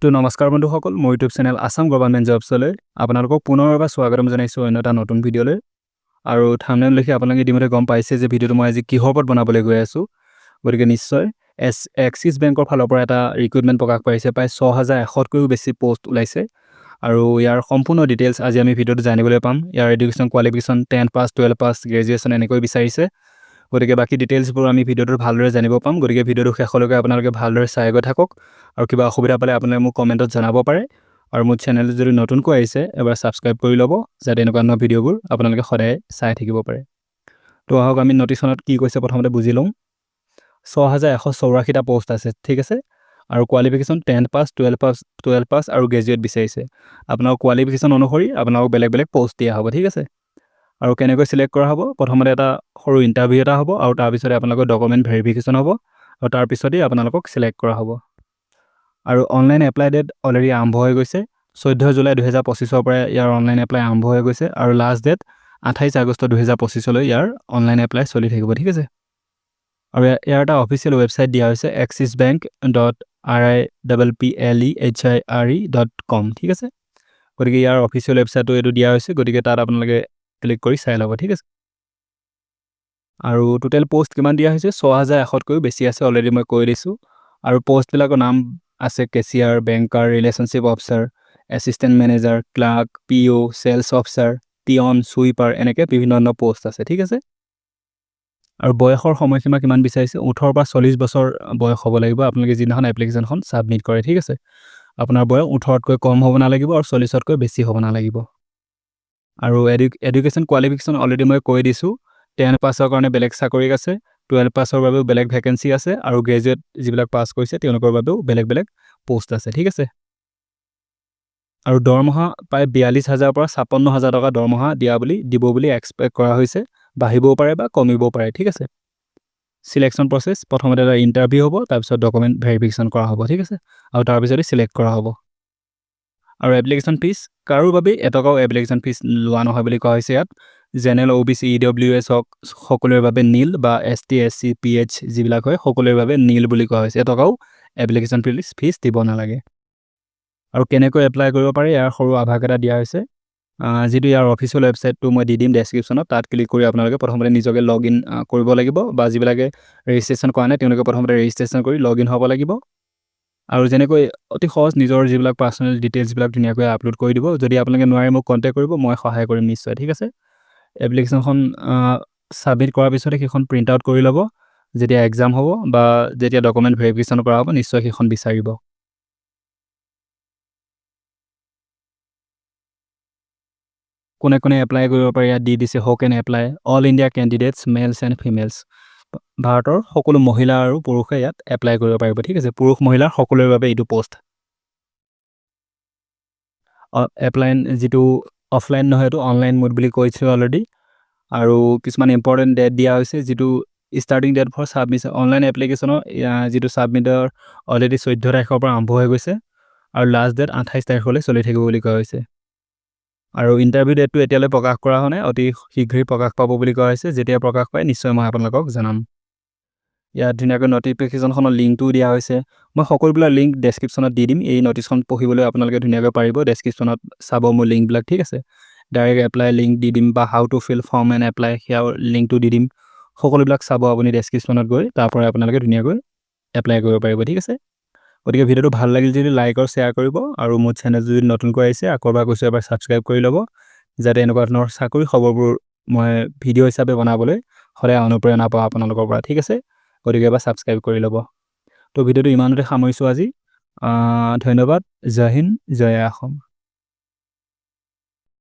তো নমস্কাৰ বন্ধুসকল, মোৰ ইউটিউব চেনেল আসাম গভৰ্ণমেণ্ট জবছলৈ আপোনালোকক পুনৰবাৰ স্বাগতম জনাইছোঁ অন্য এটা নতুন ভিডিঅ'লৈ। আৰু থাম্বনেইল দেখি আপোনালোকে ইতিমধ্যে গম পাইছে যে ভিডিঅ'টো মই আজি কিহৰ ওপৰত বনাবলৈ গৈ আছোঁ। গতিকে নিশ্চয় এক্সিছ বেংকৰ ফালৰ পৰা এটা ৰিক্ৰুইটমেণ্ট প্ৰকাশ পাইছে, প্ৰায় 6100তকৈও বেছি পষ্ট ওলাইছে। আৰু ইয়াৰ সম্পূৰ্ণ ডিটেইলছ আজি আমি ভিডিঅ'টো জানিবলৈ পাম। ইয়াৰ এডুকেশ্যন কোৱালিফিকেশ্যন 10 পাছ, 12 পাছ, গ্ৰেজুৱেশ্যন এনেকৈ বিচাৰিছে। গতিকে বাকী ডিটেইলছবোৰ আমি ভিডিঅ'টোৰ ভালদৰে জানিব পাম। গতিকে ভিডিঅ'টো শেষলৈকে আপোনালোকে ভালদৰে চাই গৈ থাকক। আৰু কিবা অসুবিধা পালে আপোনালোকে মোক কমেণ্টত জনাব পাৰে। আৰু মোৰ চেনেলটো যদি নতুনকৈ আহিছে এবাৰ ছাবস্ক্ৰাইব কৰি ল'ব, যাতে এনেকুৱা ধৰণৰ ভিডিঅ'বোৰ আপোনালোকে সদায় চাই থাকিব পাৰে। তো আহক আমি নটিচখনত কি কৈছে প্ৰথমতে বুজি লওঁ। 6184টা পষ্ট আছে, ঠিক আছে। আৰু কোৱালিফিকেশ্যন 10 পাছ, 12 পাছ আৰু গ্ৰেজুৱেট বিচাৰিছে। আপোনালোকৰ কোৱালিফিকেশ্যন অনুসৰি আপোনালোকক বেলেগ বেলেগ পষ্ট দিয়া হ'ব, ঠিক আছে। আৰু কেনেকৈ চিলেক্ট কৰা হ'ব, প্ৰথমতে এটা সৰু ইণ্টাৰভিউ এটা হ'ব, আৰু তাৰপিছতে আপোনালোকৰ ডকুমেণ্ট ভেৰিফিকেশ্যন হ'ব, আৰু তাৰপিছতেই আপোনালোকক চিলেক্ট কৰা হ'ব। আৰু অনলাইন এপ্লাই ডেট অলৰেডি আৰম্ভ হৈ গৈছে। 14 জুলাই 2025 পৰা ইয়াৰ অনলাইন এপ্লাই আৰম্ভ হৈ গৈছে, আৰু লাষ্ট ডেট 28 আগষ্ট 2025 ইয়াৰ অনলাইন এপ্লাই চলি থাকিব, ঠিক আছে। আৰু ইয়াৰ এটা অফিচিয়েল ৱেবছাইট দিয়া হৈছে axisbank.ripplehi.com, ঠিক আছে। গতিকে ইয়াৰ অফিচিয়েল ৱেবছাইটটো এইটো দিয়া হৈছে, গতিকে তাত আপোনালোকে ক্লিক কৰি চাই ল'ব, ঠিক আছে। আৰু টোটেল পষ্ট কিমান দিয়া হৈছে, 6100তকৈও বেছি আছে, অলৰেডি মই কৈ দিছোঁ। আৰু পষ্টবিলাকৰ নাম আছে cashier, banker, relationship officer, assistant manager, clerk, PO, sales officer, peon, sweeper, এনেকৈ বিভিন্ন ধৰণৰ পষ্ট আছে, ঠিক আছে। আৰু বয়সৰ সময়সীমা কিমান বিচাৰিছে, 18 পৰা 40 বছৰ বয়স হ'ব লাগিব আপোনালোকে যিদিনাখন এপ্লিকেশ্যনখন ছাবমিট কৰে, ঠিক আছে। আপোনাৰ বয়স 18তকৈ কম হ'ব নালাগিব আৰু 40তকৈ বেছি হ'ব নালাগিব। আৰু এডুকেশ্যন কোৱালিফিকেশ্যন অলৰেডি মই কৈ দিছোঁ। 10 পাছৰ কাৰণে বেলেগ চাকৰি আছে, 12 পাছৰ বাবেও বেলেগ ভেকেঞ্চি আছে, আৰু গ্ৰেজুৱেট যিবিলাক পাছ কৰিছে তেওঁলোকৰ বাবেও বেলেগ বেলেগ পষ্ট আছে, ঠিক আছে। আৰু দৰমহা প্ৰায় 42,000 পৰা 56,000 টকা দৰমহা দিব বুলি এক্সপেক্ট কৰা হৈছে। বাঢ়িবও পাৰে বা কমিবও পাৰে, ঠিক আছে। চিলেকশ্যন প্ৰচেছ, প্ৰথমতে এটা ইণ্টাৰভিউ হ'ব, তাৰপিছত ডকুমেণ্ট ভেৰিফিকেশ্যন কৰা হ'ব, ঠিক আছে। আৰু তাৰপিছতে চিলেক্ট কৰা হ'ব। আৰু এপ্লিকেশ্যন ফিজ কাৰো বাবেই এটকাও এপ্লিকেশ্যন ফিজ লোৱা নহয় বুলি কোৱা হৈছে ইয়াত। জেনেৰেল, OBC, EWS হওক সকলোৰে বাবে নীল, বা ST, SC, PH যিবিলাক হয় সকলোৰে বাবে নীল বুলি কোৱা হৈছে। এটকাও এপ্লিকেশ্যন ফিজ দিব নালাগে। আৰু কেনেকৈ এপ্লাই কৰিব পাৰে ইয়াৰ সৰু আভাস এটা দিয়া হৈছে, যিটো ইয়াৰ অফিচিয়েল ৱেবছাইটটো মই দি দিম ডেছক্ৰিপশ্যনত। তাত ক্লিক কৰি আপোনালোকে প্ৰথমতে নিজকে লগ ইন কৰিব লাগিব, বা যিবিলাকে ৰেজিষ্ট্ৰেশ্যন কৰা নাই তেওঁলোকে প্ৰথমতে ৰেজিষ্ট্ৰেশ্যন কৰি লগ ইন হ'ব লাগিব। আৰু যেনেকৈ অতি সহজ নিজৰ যিবিলাক পাৰ্চনেল ডিটেইলছবিলাক ধুনীয়াকৈ আপলোড কৰি দিব। যদি আপোনালোকে নোৱাৰে মোক কণ্টেক্ট কৰিব, মই সহায় কৰিম নিশ্চয়, ঠিক আছে। এপ্লিকেশ্যনখন ছাবমিট কৰাৰ পিছতে সেইখন প্ৰিণ্ট আউট কৰি ল'ব। যেতিয়া এক্সাম হ'ব বা যেতিয়া ডকুমেণ্ট ভেৰিফিকেশ্যন কৰা হ'ব, নিশ্চয় সেইখন বিচাৰিব। কোনে কোনে এপ্লাই কৰিব পাৰে ইয়াত দি দিছে, who can apply, all India candidates, males and females. ভাৰতৰ সকলো মহিলা আৰু পুৰুষে ইয়াত এপ্লাই কৰিব পাৰিব, ঠিক আছে। পুৰুষ মহিলাৰ সকলোৰে বাবে এইটো পষ্ট। এপ্লাই যিটো অফলাইন নহয়, এইটো অনলাইন মোড বুলি কৈছোঁ অলৰেডি। আৰু কিছুমান ইম্পৰ্টেণ্ট ডেট দিয়া হৈছে, যিটো starting date for submission online এপ্লিকেশ্যনৰ যিটো ছাবমিটৰ অলৰেডি 14 তাৰিখৰ পৰা আৰম্ভ হৈ গৈছে, আৰু লাষ্ট ডেট 28 তাৰিখলৈ চলি থাকিব বুলি কোৱা হৈছে। আৰু ইণ্টাৰভিউ ডেটটো এতিয়ালৈ প্ৰকাশ কৰা হোৱা নাই, অতি শীঘ্ৰেই প্ৰকাশ পাব বুলি কোৱা হৈছে। যেতিয়া প্ৰকাশ পায় নিশ্চয় মই আপোনালোকক জনাম। ইয়াত ধুনীয়াকৈ নটিফিকেশ্যনখনৰ লিংকটোও দিয়া হৈছে। মই সকলোবিলাক লিংক ডেছক্ৰিপশ্যনত দি দিম। এই নটিচখন পঢ়িবলৈ আপোনালোকে ধুনীয়াকৈ পাৰিব, ডেছক্ৰিপশ্যনত চাব মোৰ লিংকবিলাক, ঠিক আছে। ডাইৰেক্ট এপ্লাই লিংক দি দিম, বা how to fill form and apply সেয়াও লিংকটো দি দিম। সকলোবিলাক চাব আপুনি ডেছক্ৰিপশ্যনত গৈ, তাৰ পৰা আপোনালোকে ধুনীয়াকৈ এপ্লাই কৰিব পাৰিব, ঠিক আছে। গতিকে ভিডিঅ'টো ভাল লাগিল যদি লাইক আৰু শ্বেয়াৰ কৰিব, আৰু মোৰ চেনেল যদি নতুনকৈ আহিছে আকৌ এবাৰ কৈছোঁ এবাৰ ছাবস্ক্ৰাইব কৰি ল'ব, যাতে এনেকুৱা ধৰণৰ চাকৰি খবৰবোৰ মই ভিডিঅ' হিচাপে বনাবলৈ সদায় অনুপ্ৰেৰণা পাওঁ আপোনালোকৰ পৰা, ঠিক আছে। গতিকে এবাৰ ছাবস্ক্ৰাইব কৰি ল'ব। তো ভিডিঅ'টো ইমানতে সামৰিছোঁ আজি। ধন্যবাদ। জয় হিন্দ, জয় অসম।